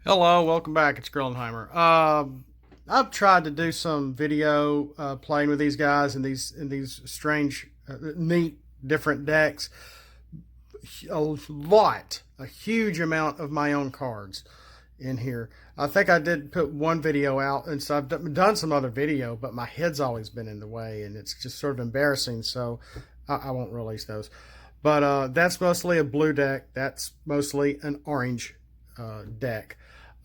Hello, welcome back. It's Grillenheimer. I've tried to do some video playing with these guys in these strange, neat, different decks. A huge amount of my own cards in here. I think I did put one video out, and so I've done some other video, but my head's always been in the way, and it's just sort of embarrassing. So I won't release those. But that's mostly a blue deck. That's mostly an orange deck,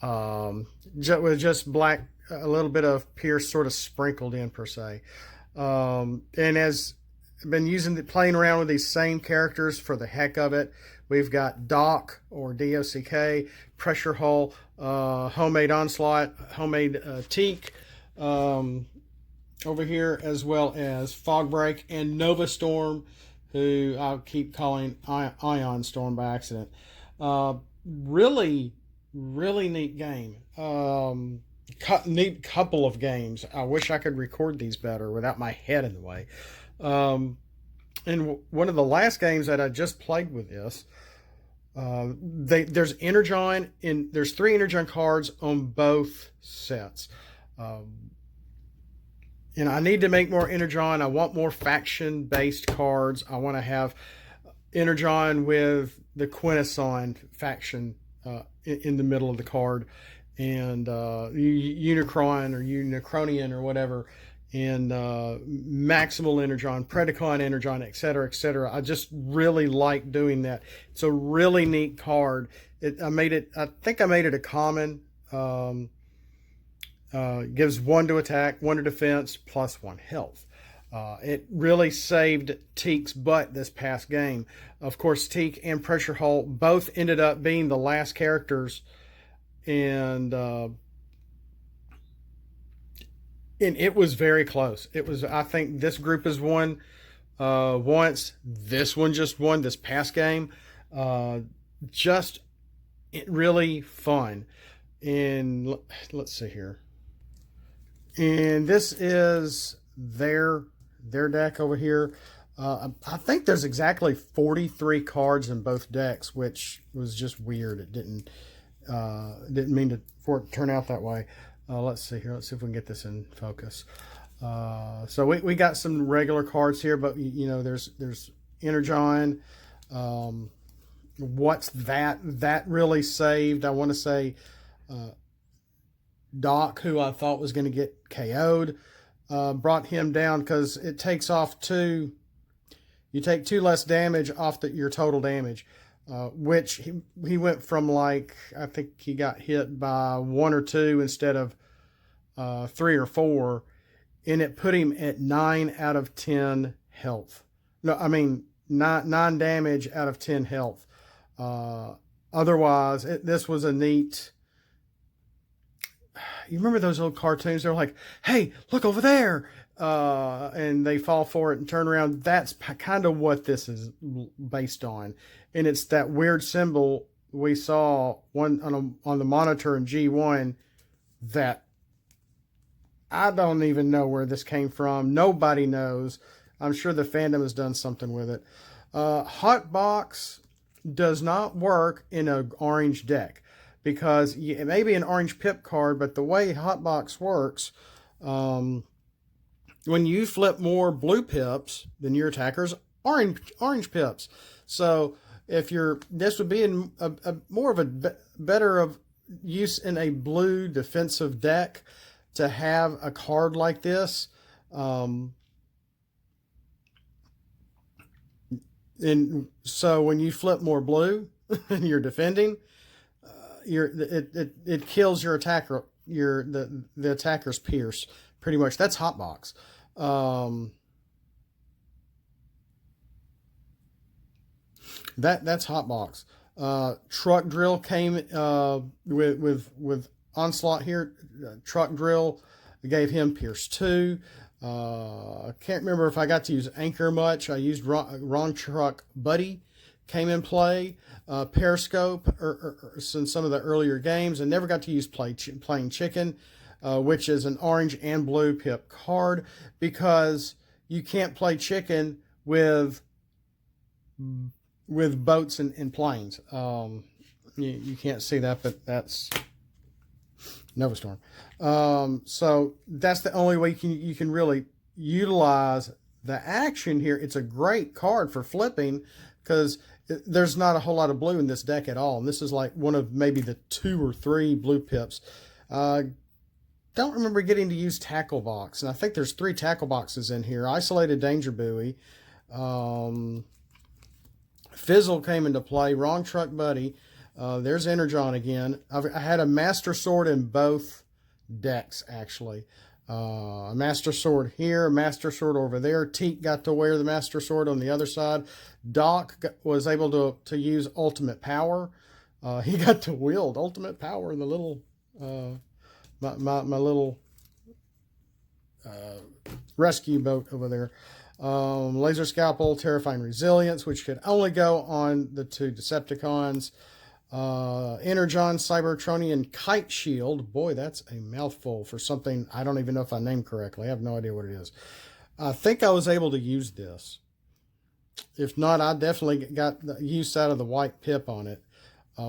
with just black, a little bit of Pierce sort of sprinkled in per se. And as I've been playing around with these same characters for the heck of it. We've got Doc or DOCK, Pressure Hull, Homemade Onslaught, Homemade Teak over here, as well as Fog Break and Nova Storm, who I keep calling Ion Storm by accident. Really, really neat game. Neat couple of games. I wish I could record these better without my head in the way. And one of the last games that I just played with this, there's Energon there's 3 Energon cards on both sets. And I need to make more Energon. I want more faction-based cards. I want to have Energon with the Quintesson faction in the middle of the card, and Unicron or Unicronian or whatever, and Maximal Energon, Predacon Energon, etc., etc. I just really like doing that. It's a really neat card. I think I made it a common. Gives 1 to attack, 1 to defense, plus 1 health. It really saved Teak's butt this past game. Of course, Teak and Pressure Hull both ended up being the last characters, and it was very close. It was. I think this group has won once. This one just won this past game. Just really fun. And let's see here. And this is their deck over here. I think there's exactly 43 cards in both decks, which was just weird. It didn't mean for it to turn out that way. Let's see here. Let's see if we can get this in focus. So we got some regular cards here, but there's Energon. What's that? That really saved. I want to say Doc, who I thought was going to get KO'd, brought him down because it takes off 2. You take 2 less damage off your total damage, which he went from, like, I think he got hit by 1 or 2 instead of 3 or 4, and it put him at 9 out of 10 health. No, I mean 9 damage out of 10 health. Otherwise, this was a neat. You remember those old cartoons? They're like, "Hey, look over there," and they fall for it and turn around. That's kind of what this is based on, and it's that weird symbol we saw on the monitor in G1 that I don't even know where this came from. Nobody knows. I'm sure the fandom has done something with it. Hotbox does not work in an orange deck, because it may be an orange pip card, but the way Hotbox works, when you flip more blue pips, then your attacker's orange pips. So if this would be in more of a better of use in a blue defensive deck to have a card like this. And so when you flip more blue and you're defending, it kills your attacker, the attacker's Pierce, pretty much. That's Hotbox. That's Hotbox. Truck Drill came with Onslaught here. Truck Drill gave him Pierce 2. I can't remember if I got to use Anchor much. I used Wrong Truck Buddy came in play. Periscope in some of the earlier games, and never got to use Playing Chicken, which is an orange and blue pip card, because you can't play chicken with boats and planes. You can't see that, but that's Nova Storm. So that's the only way you can really utilize the action here. It's a great card for flipping because there's not a whole lot of blue in this deck at all. And this is like one of maybe the 2 or 3 blue pips. Don't remember getting to use Tackle Box. And I think there's 3 Tackle Boxes in here. Isolated Danger Buoy. Fizzle came into play. Wrong Truck Buddy. There's Energon again. I had a Master Sword in both decks, actually. A Master Sword here, a Master Sword over there. Teak got to wear the Master Sword on the other side. Doc was able to use Ultimate Power. He got to wield Ultimate Power in the little... my little rescue boat over there. Laser Scalpel, Terrifying Resilience, which could only go on the 2 Decepticons. Energon, Cybertronian, Kite Shield. Boy, that's a mouthful for something I don't even know if I named correctly. I have no idea what it is. I think I was able to use this. If not, I definitely got the use out of the white pip on it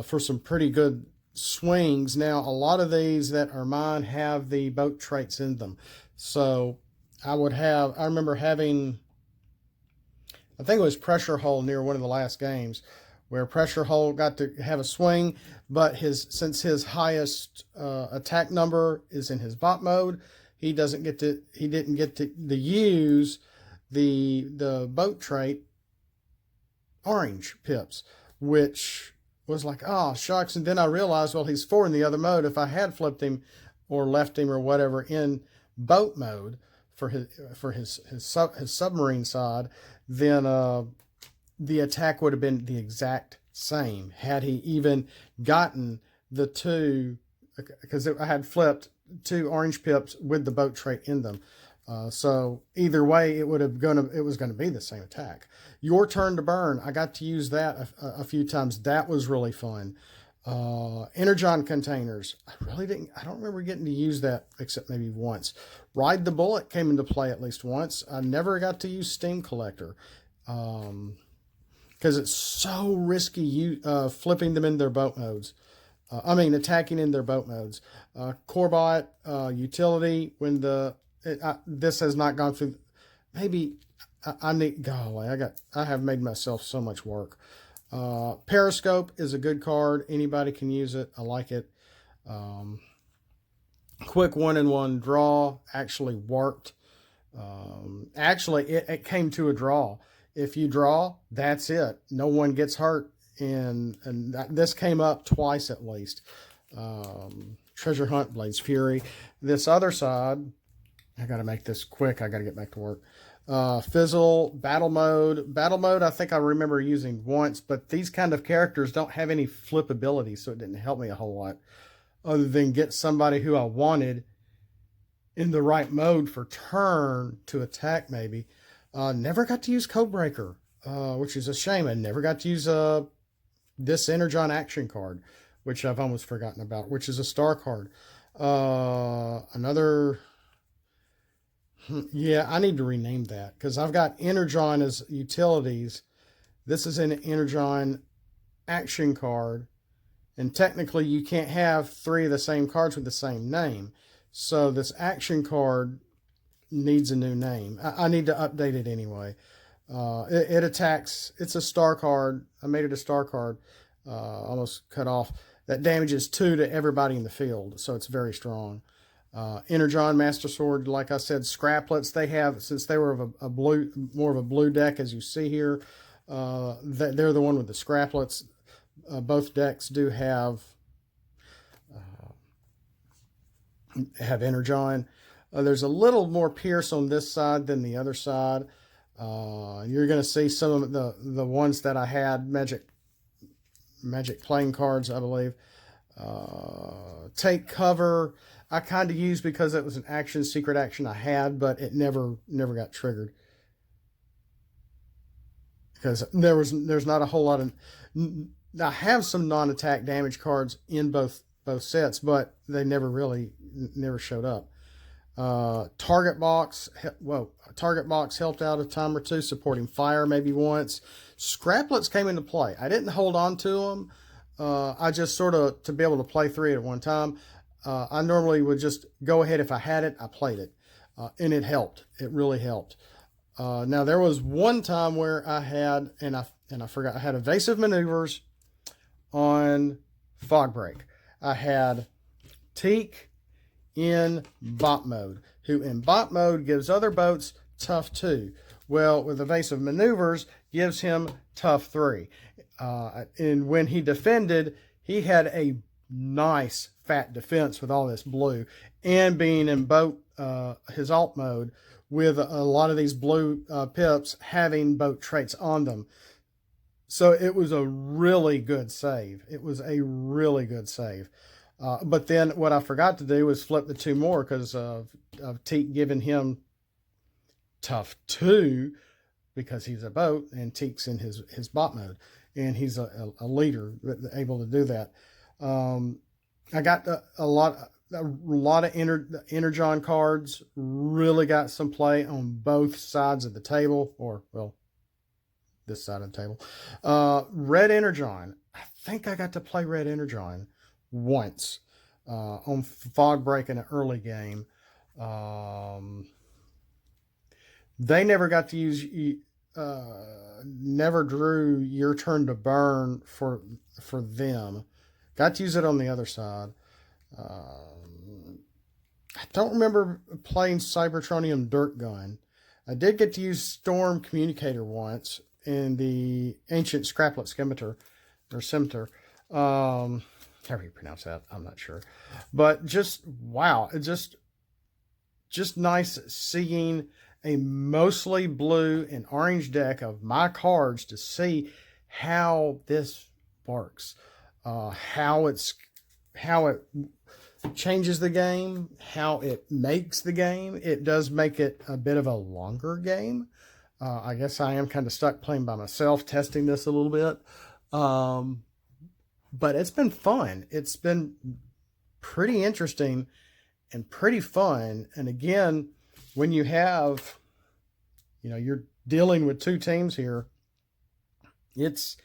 for some pretty good swings. Now, a lot of these that are mine have the boat traits in them. So I remember having, I think it was Pressure Hull near one of the last games, where Pressure Hull got to have a swing, but since his highest attack number is in his bot mode, he didn't get to use the boat trait orange pips, which was like, oh shucks. And then I realized, well, he's 4 in the other mode. If I had flipped him or left him or whatever in boat mode for his submarine side, then the attack would have been the exact same had he even gotten the 2, because I had flipped 2 orange pips with the boat trait in them. So either way, it was going to be the same attack. Your Turn to Burn, I got to use that a few times. That was really fun. Energon Containers, I don't remember getting to use that except maybe once. Ride the Bullet came into play at least once. I never got to use Steam Collector. Because it's so risky flipping them in their boat modes. Attacking in their boat modes. Corbot, Utility, when this has not gone through, maybe I have made myself so much work. Periscope is a good card. Anybody can use it. I like it. Quick 1-in-1 draw actually worked. It came to a draw. If you draw, that's it. No one gets hurt. And this came up twice at least. Treasure Hunt, Blades Fury. This other side, I got to make this quick. I got to get back to work. Fizzle, Battle Mode. Battle Mode, I think I remember using once, but these kind of characters don't have any flippability, so it didn't help me a whole lot. Other than get somebody who I wanted in the right mode for turn to attack, maybe. Never got to use Codebreaker, which is a shame. I never got to use this Energon action card, which I've almost forgotten about, which is a star card. I need to rename that because I've got Energon as utilities. This is an Energon action card, and technically you can't have 3 of the same cards with the same name. So this action card needs a new name. I need to update it anyway. It attacks. It's a star card. I made it a star card. Almost cut off. That damages 2 to everybody in the field, so it's very strong. Energon Master Sword, like I said, Scraplets. They have, since they were of more of a blue deck, as you see here. They're the one with the Scraplets. Both decks do have Energon. There's a little more Pierce on this side than the other side. You're going to see some of the ones that I had, Magic playing cards, I believe. Take Cover, I kind of used because it was an secret action I had, but it never got triggered. Because there's not a whole lot of... I have some non-attack damage cards in both sets, but they never showed up. Target Box helped out a time or two, supporting fire maybe once. Scraplets came into play. I didn't hold on to them. I just sort of, to be able to play 3 at one time. I normally would just go ahead. If I had it, I played it. And it helped. It really helped. Now there was one time where I had, and I forgot, I had evasive maneuvers on Fog Break. I had Teak in bot mode, who in bot mode gives other boats tough 2. Well, with evasive maneuvers, gives him tough 3. And when he defended, he had a nice fat defense with all this blue, and being in boat, his alt mode, with a lot of these blue pips having boat traits on them. So it was a really good save. It was a really good save. But then what I forgot to do was flip the 2 more because of Teak giving him tough 2 because he's a boat and Teak's in his bot mode. And he's a leader able to do that. I got a lot of Energon cards. Really got some play on both sides of the table, or well, this side of the table. Red Energon. I think I got to play Red Energon once on Fog Break in an early game. They never got to use. Never drew your turn to burn for them. Got to use it on the other side. I don't remember playing Cybertronium Dirt Gun. I did get to use Storm Communicator once in the Ancient Scraplet Scimitar, or Scimitar. However you pronounce that, I'm not sure. But just, wow, it just nice seeing a mostly blue and orange deck of my cards to see how this works, how it changes the game, how it makes the game. It does make it a bit of a longer game. I guess I am kind of stuck playing by myself, testing this a little bit. But it's been fun. It's been pretty interesting and pretty fun. And again, when you have, you're dealing with 2 teams here, it's,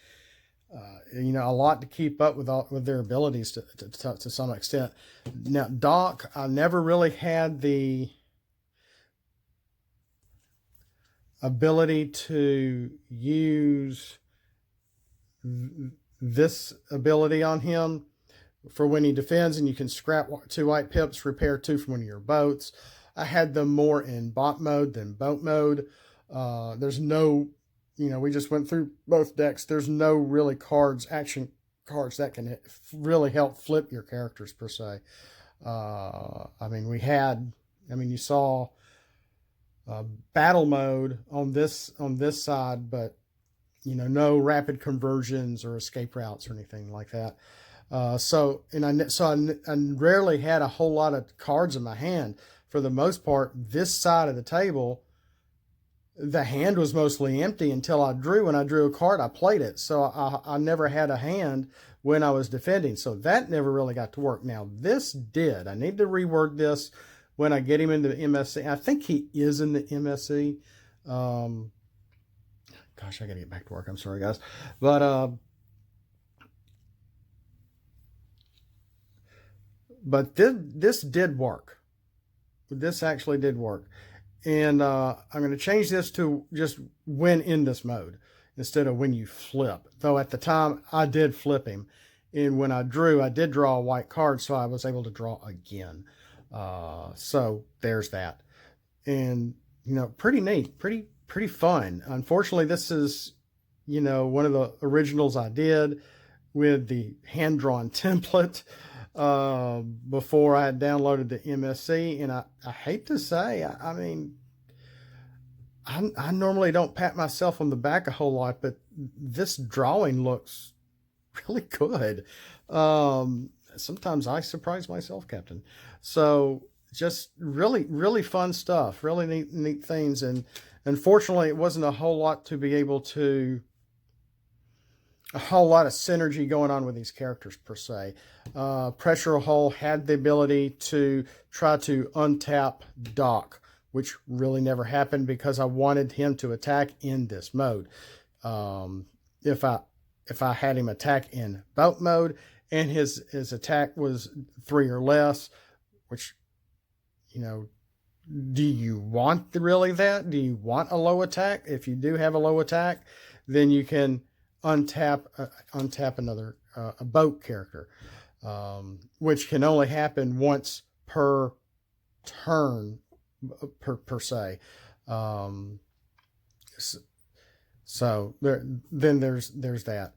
a lot to keep up with their abilities to some extent. Now, Doc, I never really had the ability to use this ability on him for when he defends, and you can scrap 2 white pips, repair 2 from one of your boats. I had them more in bot mode than boat mode. There's no, we just went through both decks. There's no really action cards that can really help flip your characters per se. You saw battle mode on this side, but no rapid conversions or escape routes or anything like that. I rarely had a whole lot of cards in my hand. For the most part, this side of the table, the hand was mostly empty until I drew. When I drew a card, I played it. So I never had a hand when I was defending. So that never really got to work. Now, this did. I need to reword this when I get him into the MSC. I think he is in the MSC. Gosh, I got to get back to work. I'm sorry, guys. But this did work. This actually did work. And I'm going to change this to just when in this mode instead of when you flip. Though at the time, I did flip him. And when I did draw a white card, so I was able to draw again. So there's that. And, pretty neat, pretty fun. Unfortunately, this is, one of the originals I did with the hand-drawn template before I had downloaded the MSC. And I hate to say, I normally don't pat myself on the back a whole lot, but this drawing looks really good. Sometimes I surprise myself, Captain. So just really, really fun stuff, really neat things. And unfortunately, it wasn't a whole lot to be able to, a whole lot of synergy going on with these characters per se. Pressure Hull had the ability to try to untap Doc, which really never happened because I wanted him to attack in this mode. If I had him attack in boat mode and his attack was 3 or less, which, you know, do you want really that? Do you want a low attack? If you do have a low attack, then you can untap another a boat character, which can only happen once per turn per se. So then there's that.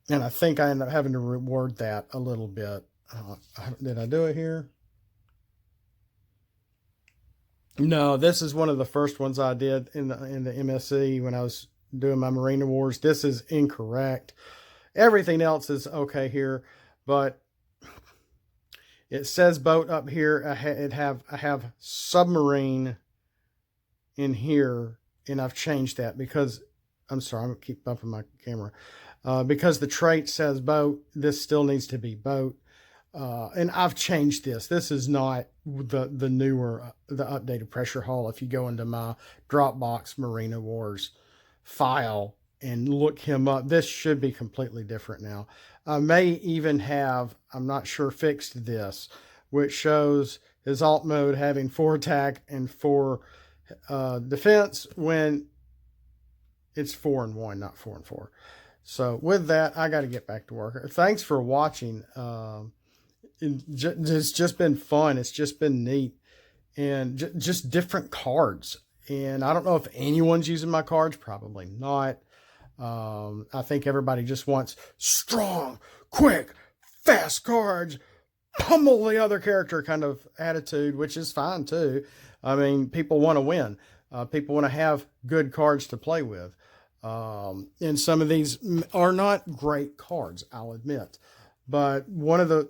And I think I end up having to reward that a little bit. Did I do it here? No, this is one of the first ones I did in the MSC when I was doing my Marine Awards. This is incorrect. Everything else is okay here, but it says boat up here. I have submarine in here, and I've changed that because I'm sorry, I'm gonna keep bumping my camera. Because the trait says boat, this still needs to be boat. And I've changed this. This is not the newer, the updated pressure hull. If you go into my Dropbox Marina Wars file and look him up, this should be completely different now. I may even have, I'm not sure, fixed this, which shows his alt mode having 4 attack and 4 defense when it's 4 and 1, not 4 and 4. So with that, I got to get back to work. Thanks for watching. It's just been fun. It's just been neat, and just different cards. And I don't know if anyone's using my cards. Probably not. I think everybody just wants strong, quick, fast cards, pummel the other character kind of attitude, which is fine too. I mean, people want to win. People want to have good cards to play with. And some of these are not great cards, I'll admit. But one of the,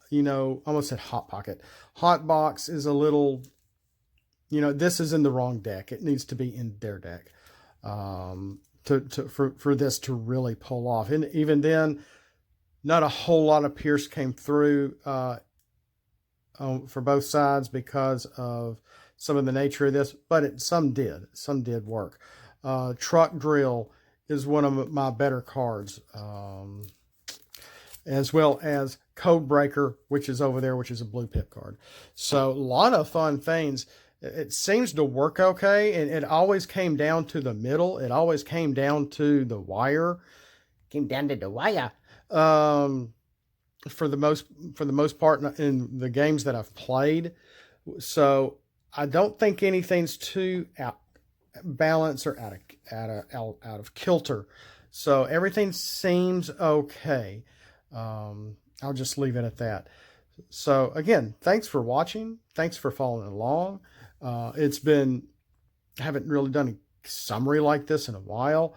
you know, almost said Hot Pocket. Hot Box is a little, you know, this is in the wrong deck. It needs to be in their deck for this to really pull off. And even then, not a whole lot of Pierce came through for both sides because of some of the nature of this, but some did work. Truck Drill is one of my better cards, as well as Code Breaker, which is over there, which is a blue pip card. So a lot of fun things. It seems to work okay, and it always came down to the middle. It always came down to the wire. Came down to the wire. For the most part in the games that I've played. So I don't think anything's too out balance or out of kilter. So everything seems okay. I'll just leave it at that. So again, thanks for watching. Thanks for following along. I haven't really done a summary like this in a while.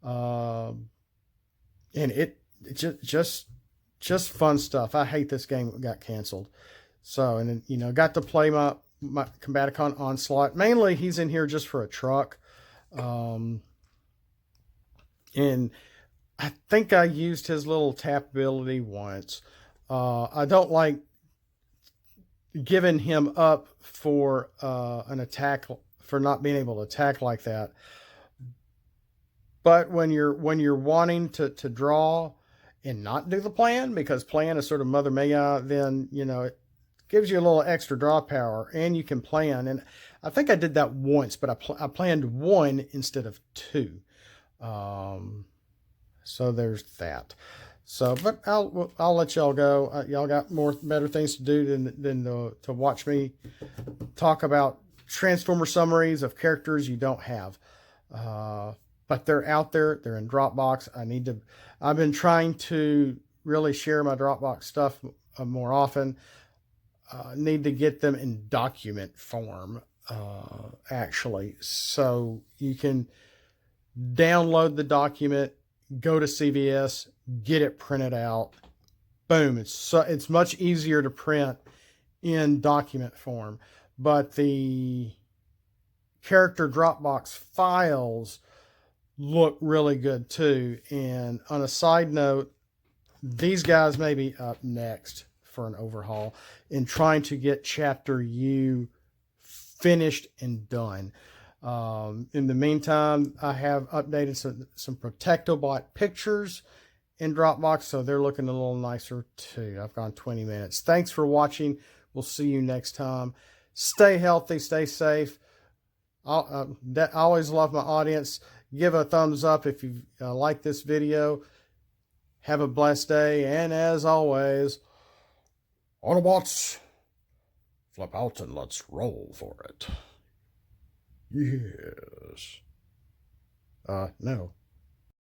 And it just fun stuff. I hate this game got canceled. So, and then, you know, got to play my Combaticon Onslaught. Mainly he's in here just for a truck. And I think I used his little tap ability once. I don't like giving him up for an attack, for not being able to attack like that. But when you're wanting to draw and not do the plan, because plan is sort of Mother Maya, then, you know, it gives you a little extra draw power, and you can plan. And I think I did that once, but I planned 1 instead of 2. So there's that. So, but I'll let y'all go. Y'all got better things to do than to watch me talk about Transformer summaries of characters you don't have. But they're out there. They're in Dropbox. I've been trying to really share my Dropbox stuff more often. Need to get them in document form, actually. So you can download the document, go to CVS, get it printed out. Boom. It's much easier to print in document form. But the character Dropbox files look really good too. And on a side note, these guys may be up next for an overhaul in trying to get Chapter U finished and done. In the meantime, I have updated some Protectobot pictures in Dropbox, so they're looking a little nicer too. I've gone 20 minutes. Thanks for watching. We'll see you next time. Stay healthy, stay safe. I always love my audience. Give a thumbs up if you like this video. Have a blessed day, and as always, Autobots, flip out and let's roll for it. Yes. No.